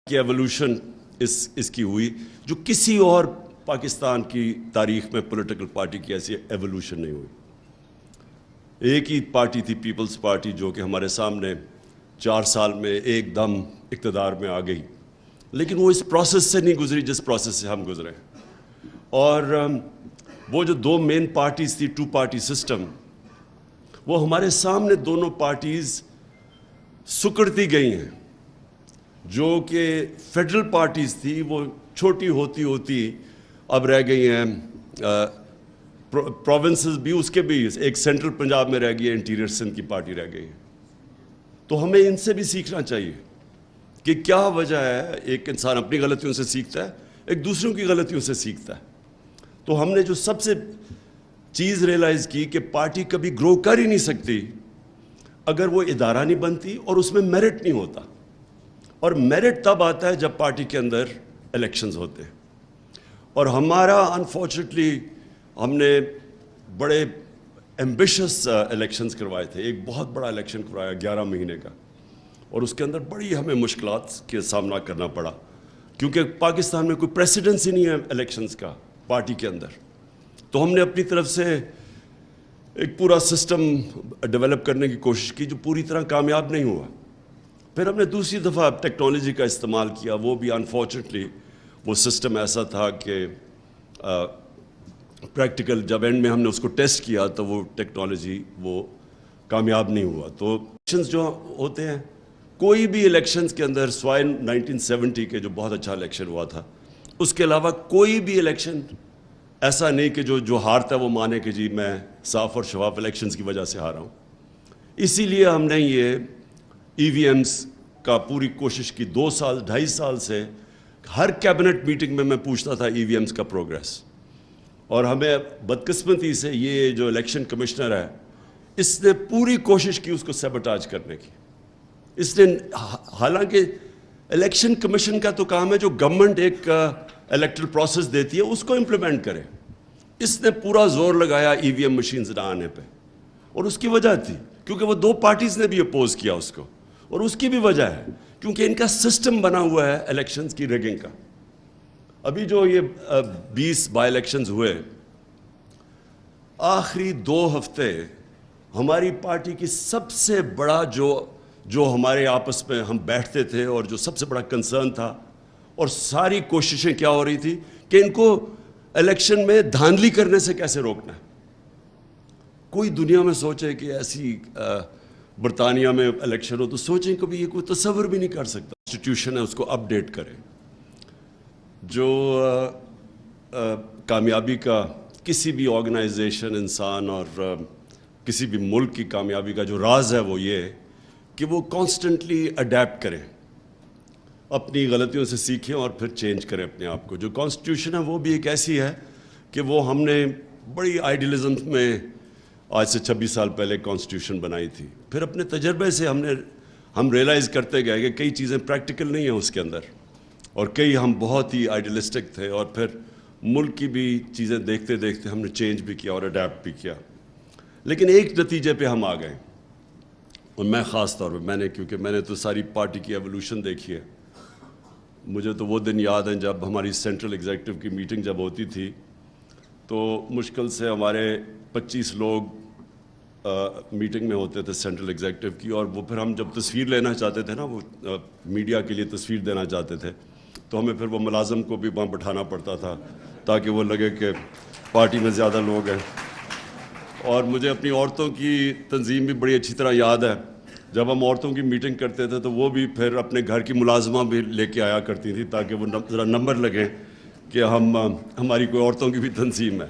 کی ایولیوشن اس کی ہوئی جو کسی اور پاکستان کی تاریخ میں پولیٹیکل پارٹی کی ایسی ایولیوشن نہیں ہوئی۔ ایک ہی پارٹی تھی پیپلز پارٹی جو کہ ہمارے سامنے 4 سال میں ایک دم اقتدار میں آ گئی، لیکن وہ اس پروسیس سے نہیں گزری جس پروسیس سے ہم گزرے۔ اور وہ جو 2 مین پارٹیز تھی، 2 پارٹی سسٹم، وہ ہمارے سامنے دونوں پارٹیز سکڑتی گئی ہیں۔ جو کہ فیڈرل پارٹیز تھی وہ چھوٹی ہوتی ہوتی اب رہ گئی ہیں، پروونسز بھی، اس کے بھی ایک سینٹرل پنجاب میں رہ گئی ہے، انٹیریئر سندھ کی پارٹی رہ گئی ہے۔ تو ہمیں ان سے بھی سیکھنا چاہیے کہ کیا وجہ ہے۔ ایک انسان اپنی غلطیوں سے سیکھتا ہے، ایک دوسروں کی غلطیوں سے سیکھتا ہے۔ تو ہم نے جو سب سے چیز ریئلائز کی کہ پارٹی کبھی گرو کر ہی نہیں سکتی اگر وہ ادارہ نہیں بنتی اور اس میں میرٹ نہیں ہوتا، اور میرٹ تب آتا ہے جب پارٹی کے اندر الیکشنز ہوتے ہیں۔ اور ہمارا انفارچونیٹلی ہم نے بڑے ایمبیشس الیکشنز کروائے تھے۔ ایک بہت بڑا الیکشن کروایا 11 مہینے کا، اور اس کے اندر بڑی ہمیں مشکلات کے سامنا کرنا پڑا، کیونکہ پاکستان میں کوئی پریسیڈنس ہی نہیں ہے الیکشنز کا پارٹی کے اندر۔ تو ہم نے اپنی طرف سے ایک پورا سسٹم ڈیولپ کرنے کی کوشش کی جو پوری طرح کامیاب نہیں ہوا۔ پھر ہم نے دوسری دفعہ ٹیکنالوجی کا استعمال کیا، وہ بھی انفارچونیٹلی وہ سسٹم ایسا تھا کہ پریکٹیکل جب اینڈ میں ہم نے اس کو ٹیسٹ کیا تو وہ ٹیکنالوجی وہ کامیاب نہیں ہوا۔ تو الیکشنز جو ہوتے ہیں، کوئی بھی الیکشنز کے اندر سوائے 1970 کے جو بہت اچھا الیکشن ہوا تھا، اس کے علاوہ کوئی بھی الیکشن ایسا نہیں کہ جو ہارتا ہے وہ مانے کہ جی میں صاف اور شفاف الیکشنز کی وجہ سے ہارا ہوں۔ اسی لیے ہم نے یہ ای وی ایمز کا پوری کوشش کی۔ 2 سال 2.5 سال سے ہر کیبنٹ میٹنگ میں پوچھتا تھا ای وی ایمز کا پروگریس، اور ہمیں بدقسمتی سے یہ جو الیکشن کمشنر ہے، اس نے پوری کوشش کی اس کو سیبوٹاج کرنے کی۔ اس نے، حالانکہ الیکشن کمیشن کا تو کام ہے جو گورنمنٹ ایک الیکٹرل پروسیس دیتی ہے اس کو امپلیمنٹ کرے، اس نے پورا زور لگایا ای وی ایم مشینز نہ آنے پہ، اور اس کی وجہ تھی کیونکہ وہ 2 پارٹیز نے بھی اپوز کیا اس کو، اور اس کی بھی وجہ ہے کیونکہ ان کا سسٹم بنا ہوا ہے الیکشنز کی ریگنگ کا۔ ابھی جو یہ 20 بائی الیکشنز ہوئے، آخری 2 ہفتے ہماری پارٹی کی سب سے بڑا جو ہمارے آپس میں ہم بیٹھتے تھے اور جو سب سے بڑا کنسرن تھا، اور ساری کوششیں کیا ہو رہی تھی کہ ان کو الیکشن میں دھاندلی کرنے سے کیسے روکنا ہے۔ کوئی دنیا میں سوچے کہ ایسی برطانیہ میں الیکشن ہو تو سوچیں کبھی یہ کوئی تصور بھی نہیں کر سکتا۔ انسٹیٹیوشن ہے اس کو اپ ڈیٹ کریں۔ جو کامیابی کا کسی بھی آرگنائزیشن، انسان اور کسی بھی ملک کی کامیابی کا جو راز ہے وہ یہ کہ وہ کانسٹنٹلی اڈیپٹ کریں، اپنی غلطیوں سے سیکھیں اور پھر چینج کریں اپنے آپ کو۔ جو کانسٹیٹیوشن ہے وہ بھی ایک ایسی ہے کہ وہ ہم نے بڑی آئیڈیلزم میں آج سے 26 سال پہلے کانسٹیٹیوشن بنائی تھی۔ پھر اپنے تجربے سے ہم ریئلائز کرتے گئے کہ کئی چیزیں پریکٹیکل نہیں ہیں اس کے اندر، اور کئی ہم بہت ہی آئیڈیلسٹک تھے، اور پھر ملک کی بھی چیزیں دیکھتے دیکھتے ہم نے چینج بھی کیا اور اڈیپٹ بھی کیا۔ لیکن ایک نتیجے پہ ہم آ گئے، اور میں خاص طور پہ کیونکہ میں نے تو ساری پارٹی کی ایولیوشن دیکھی ہے۔ مجھے تو وہ دن یاد ہیں جب ہماری سینٹرل ایگزیکٹو کی میٹنگ جب ہوتی تھی تو مشکل سے ہمارے 25 لوگ میٹنگ میں ہوتے تھے سینٹرل ایگزیکٹو کی، اور وہ پھر ہم جب تصویر لینا چاہتے تھے نا، وہ میڈیا کے لیے تصویر دینا چاہتے تھے، تو ہمیں پھر وہ ملازم کو بھی وہاں بٹھانا پڑتا تھا تاکہ وہ لگے کہ پارٹی میں زیادہ لوگ ہیں۔ اور مجھے اپنی عورتوں کی تنظیم بھی بڑی اچھی طرح یاد ہے، جب ہم عورتوں کی میٹنگ کرتے تھے تو وہ بھی پھر اپنے گھر کی ملازمہ بھی لے کے آیا کرتی تھی تاکہ وہ ذرا نمبر لگیں کہ ہماری کوئی عورتوں کی بھی تنظیم ہے۔